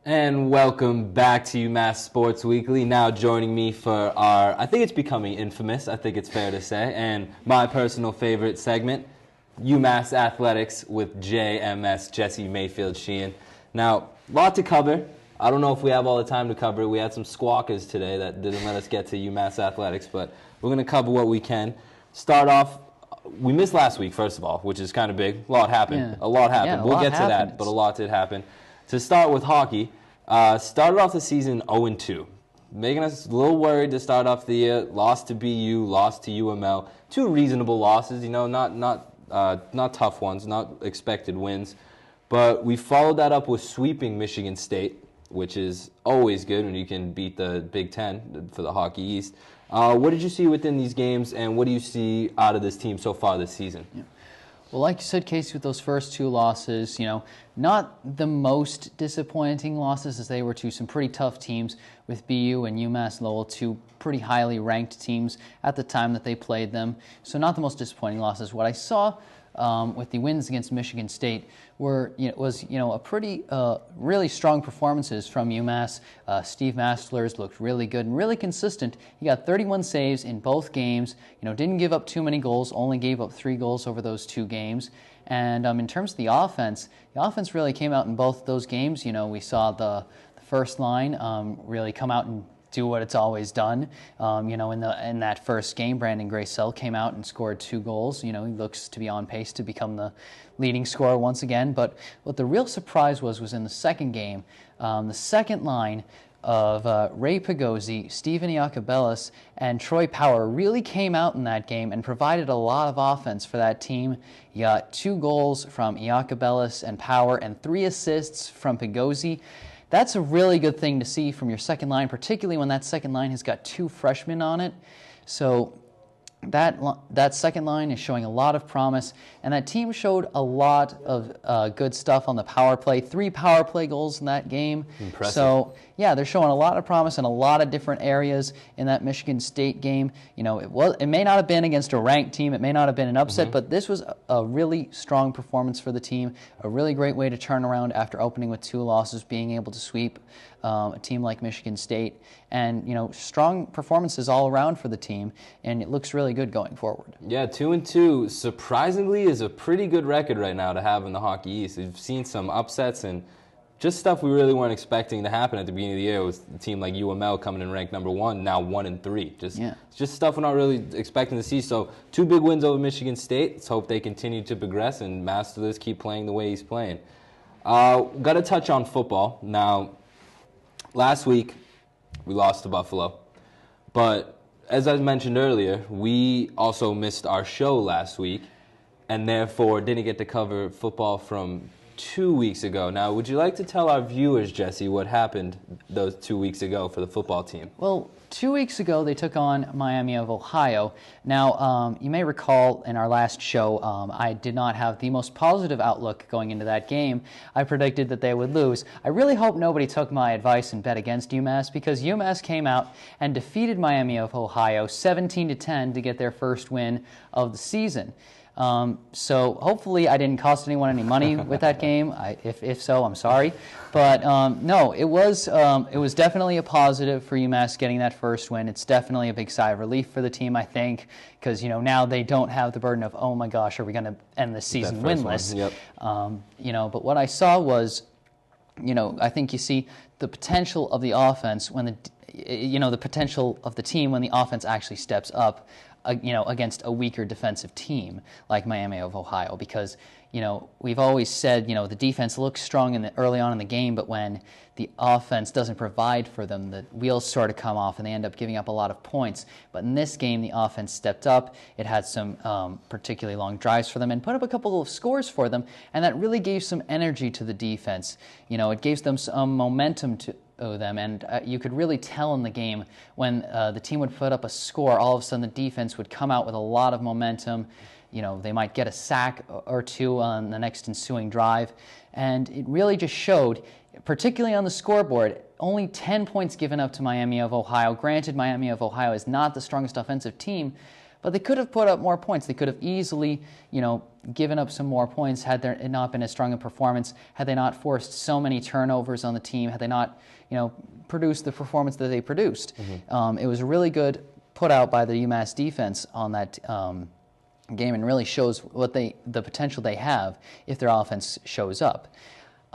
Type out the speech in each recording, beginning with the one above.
And welcome back to UMass Sports Weekly. Now joining me for our, I think it's becoming infamous, I think it's fair to say, and my personal favorite segment, UMass Athletics with JMS, Jesse Mayfield-Sheehan. Now, a lot to cover. I don't know if we have all the time to cover it. We had some squawkers today that didn't let us get to UMass Athletics, but we're going to cover what we can. Start off, we missed last week, first of all, which is kind of big. A lot happened. Yeah. A lot happened. Yeah, We'll get to that, but a lot did happen. To start with hockey, started off the season 0-2, making us a little worried to start off the year. Lost to BU, lost to UML. Two reasonable losses, not tough ones, not expected wins. But we followed that up with sweeping Michigan State, which is always good when you can beat the Big Ten for the Hockey East. What did you see within these games, and what do you see out of this team so far this season? Yeah. Well, like you said, Casey, with those first two losses, not the most disappointing losses, as they were to some pretty tough teams with BU and UMass Lowell, two pretty highly ranked teams at the time that they played them. So not the most disappointing losses. What I saw with the wins against Michigan State was a pretty really strong performances from UMass. Steve Mastlers looked really good and really consistent. He got 31 saves in both games. Didn't give up too many goals. Only gave up 3 goals over those 2 games. And in terms of the offense really came out in both those games. We saw the first line really come out and do what it's always done. In that first game, Brandon Graysell came out and scored 2 goals. He looks to be on pace to become the leading scorer once again. But what the real surprise was in the second game, the second line of Ray Pagozzi, Steven Iacobellis, and Troy Power really came out in that game and provided a lot of offense for that team. You got 2 goals from Iacobellis and Power and 3 assists from Pagozzi. That's a really good thing to see from your second line, particularly when that second line has got 2 freshmen on it. So that second line is showing a lot of promise, and that team showed a lot of good stuff on the power play. 3 power play goals in that game. Impressive. So yeah, they're showing a lot of promise in a lot of different areas in that Michigan State game. It may not have been against a ranked team, it may not have been an upset, but this was a really strong performance for the team. A really great way to turn around after opening with 2 losses, being able to sweep a team like Michigan State, and strong performances all around for the team, and it looks really good going forward. Yeah, 2-2 surprisingly is a pretty good record right now to have in the Hockey East. We've seen some upsets and just stuff we really weren't expecting to happen at the beginning of the year. It was a team like UML coming in ranked number 1, now 1-3. Just stuff we're not really expecting to see. So 2 big wins over Michigan State. Let's hope they continue to progress and Mastlers keep playing the way he's playing. Got to touch on football now. Last week, we lost to Buffalo, but as I mentioned earlier, we also missed our show last week, and therefore didn't get to cover football from 2 weeks ago. Now, would you like to tell our viewers, Jesse, what happened those 2 weeks ago for the football team? Well, 2 weeks ago, they took on Miami of Ohio. Now, you may recall in our last show, I did not have the most positive outlook going into that game. I predicted that they would lose. I really hope nobody took my advice and bet against UMass, because UMass came out and defeated Miami of Ohio 17-10 to get their first win of the season. So hopefully I didn't cost anyone any money with that game. If so, I'm sorry. But no, it was definitely a positive for UMass getting that first win. It's definitely a big sigh of relief for the team, I think, because now they don't have the burden of, oh my gosh, are we going to end the season winless? Yep. But what I saw was, I think you see the potential of the offense when the potential of the team when the offense actually steps up. Against a weaker defensive team like Miami of Ohio, because we've always said the defense looks strong early on in the game, but when the offense doesn't provide for them, the wheels sort of come off and they end up giving up a lot of points. But in this game, the offense stepped up. It had some particularly long drives for them and put up a couple of scores for them, and that really gave some energy to the defense. It gave them some momentum to them, and you could really tell in the game when the team would put up a score, all of a sudden the defense would come out with a lot of momentum. They might get a sack or 2 on the next ensuing drive, and it really just showed, particularly on the scoreboard, only 10 points given up to Miami of Ohio. Granted, Miami of Ohio is not the strongest offensive team, but they could have put up more points. They could have easily, given up some more points had there not been as strong a performance, had they not forced so many turnovers on the team, had they not, produced the performance that they produced. It was a really good put out by the UMass defense on that game, and really shows what the potential they have if their offense shows up.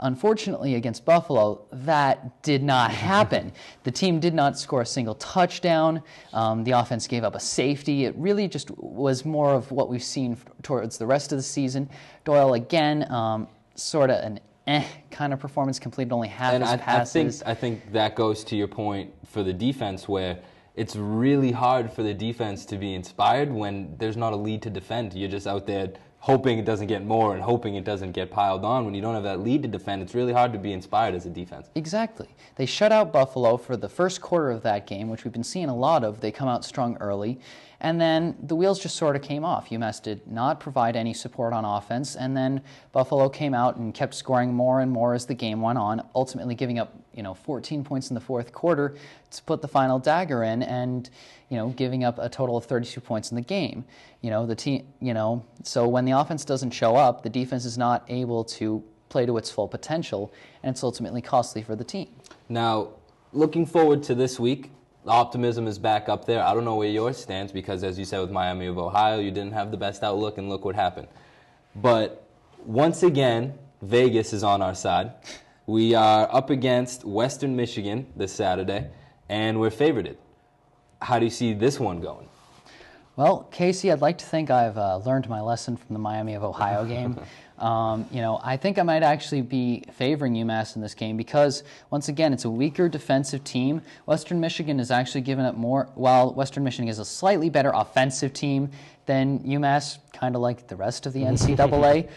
Unfortunately, against Buffalo, that did not happen. The team did not score a single touchdown. The offense gave up a safety. It really just was more of what we've seen towards the rest of the season. Doyle, again, sort of an kind of performance, completed only half his passes. I think that goes to your point for the defense, where it's really hard for the defense to be inspired when there's not a lead to defend. You're just out there hoping it doesn't get more and hoping it doesn't get piled on. When you don't have that lead to defend, it's really hard to be inspired as a defense. Exactly. They shut out Buffalo for the first quarter of that game, which we've been seeing a lot of. They come out strong early, and then the wheels just sort of came off. UMass did not provide any support on offense, and then Buffalo came out and kept scoring more and more as the game went on, ultimately giving up 14 points in the fourth quarter to put the final dagger in, and giving up a total of 32 points in the game. The team, so when the offense doesn't show up, the defense is not able to play to its full potential, and it's ultimately costly for the team. Now, looking forward to this week, the optimism is back up there. I don't know where yours stands because, as you said, with Miami of Ohio, you didn't have the best outlook, and look what happened. But once again, Vegas is on our side. We are up against Western Michigan this Saturday, and we're favorited. How do you see this one going? Well, Casey, I'd like to think I've learned my lesson from the Miami of Ohio game. I think I might actually be favoring UMass in this game because, once again, it's a weaker defensive team. Western Michigan has actually given up more, while Western Michigan is a slightly better offensive team than UMass, kind of like the rest of the NCAA.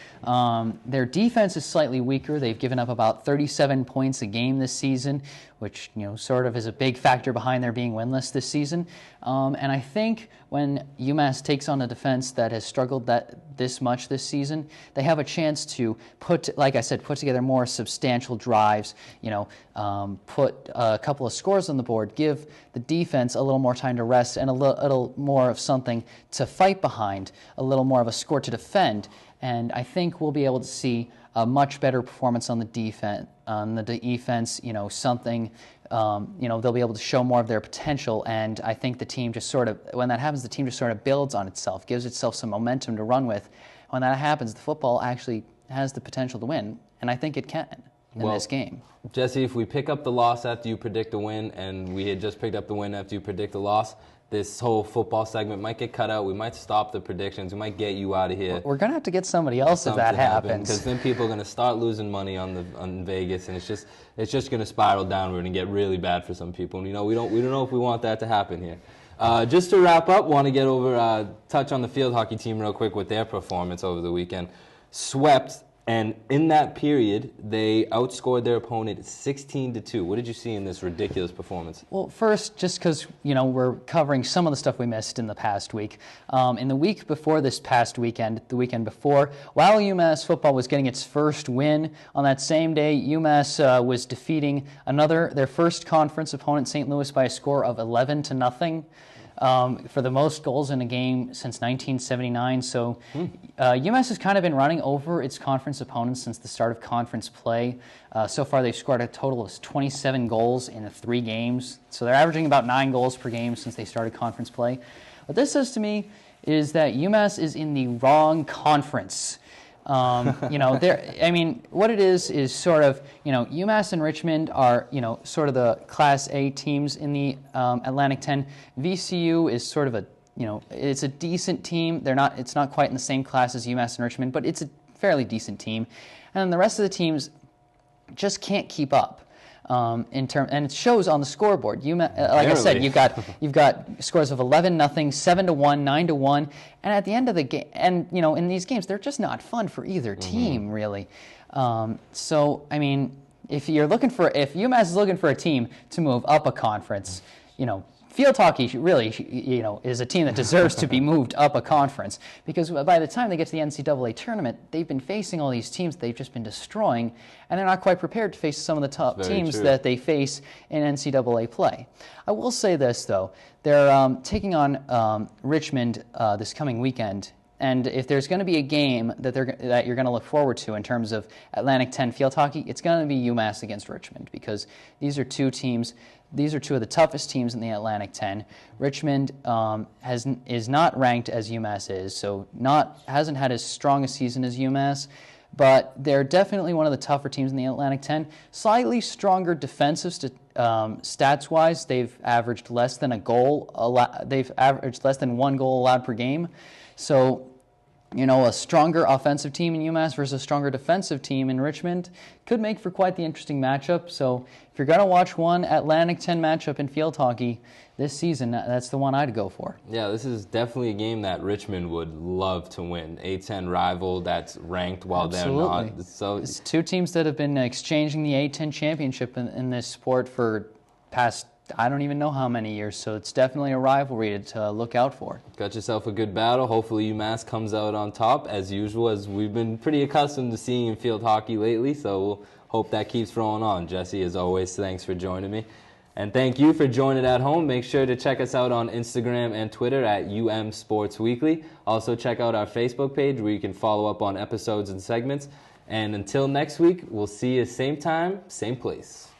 Their defense is slightly weaker. They've given up about 37 points a game this season, which sort of is a big factor behind their being winless this season. And I think when UMass takes on a defense that has struggled this much this season, they have a chance to put together more substantial drives. Put a couple of scores on the board, give the defense a little more time to rest and a little more of something to fight behind, a little more of a score to defend. And I think we'll be able to see a much better performance on the defense. Something. They'll be able to show more of their potential, and I think the team just sort of, when that happens, the team just sort of builds on itself, gives itself some momentum to run with. When that happens, the football actually has the potential to win, and I think it can in this game. Jesse, if we pick up the loss after you predict a win, and we had just picked up the win after you predict a loss, this whole football segment might get cut out. We might stop the predictions. We might get you out of here. We're going to have to get somebody else if that happens. Because then people are going to start losing money on Vegas, and it's just going to spiral downward and get really bad for some people. And we don't know if we want that to happen here. Just to wrap up, want to get over touch on the field hockey team real quick with their performance over the weekend. Swept. And in that period, they outscored their opponent 16-2. What did you see in this ridiculous performance? Well, first, just because we're covering some of the stuff we missed in the past week. In the week before this past weekend, the weekend before, while UMass football was getting its first win, on that same day, UMass was defeating their first conference opponent, St. Louis, by a score of 11-0. For the most goals in a game since 1979. So UMass has kind of been running over its conference opponents since the start of conference play. So far, they've scored a total of 27 goals in the 3 games. So they're averaging about 9 goals per game since they started conference play. What this says to me is that UMass is in the wrong conference. What it is sort of, UMass and Richmond are, sort of the Class A teams in the Atlantic 10. VCU is sort of it's a decent team. It's not quite in the same class as UMass and Richmond, but it's a fairly decent team. And then the rest of the teams just can't keep up. And it shows on the scoreboard. I said, you've got scores of 11-0, 7-1, 9-1, and at the end of the game, and in these games, they're just not fun for either team, really. If UMass is looking for a team to move up a conference, field hockey really, is a team that deserves to be moved up a conference, because by the time they get to the NCAA tournament, they've been facing all these teams they've just been destroying, and they're not quite prepared to face some of the top teams that they face in NCAA play. I will say this, though. They're taking on Richmond this coming weekend And if there's going to be a game that you're going to look forward to in terms of Atlantic 10 field hockey, it's going to be UMass against Richmond, because these are two teams. These are two of the toughest teams in the Atlantic 10. Richmond is not ranked as UMass is, so hasn't had as strong a season as UMass, but they're definitely one of the tougher teams in the Atlantic 10. Slightly stronger defensive stats-wise. They've averaged less than they've averaged less than 1 goal allowed per game. So, a stronger offensive team in UMass versus a stronger defensive team in Richmond could make for quite the interesting matchup. So if you're going to watch one Atlantic 10 matchup in field hockey this season, that's the one I'd go for. Yeah, this is definitely a game that Richmond would love to win. A-10 rival that's ranked while Absolutely. they're not. So it's two teams that have been exchanging the A-10 championship in this sport for past I don't even know how many years, so it's definitely a rivalry to look out for. Got yourself a good battle. Hopefully UMass comes out on top, as usual, as we've been pretty accustomed to seeing in field hockey lately, so we'll hope that keeps rolling on. Jesse, as always, thanks for joining me. And thank you for joining at home. Make sure to check us out on Instagram and Twitter at UM Sports Weekly. Also check out our Facebook page where you can follow up on episodes and segments. And until next week, we'll see you same time, same place.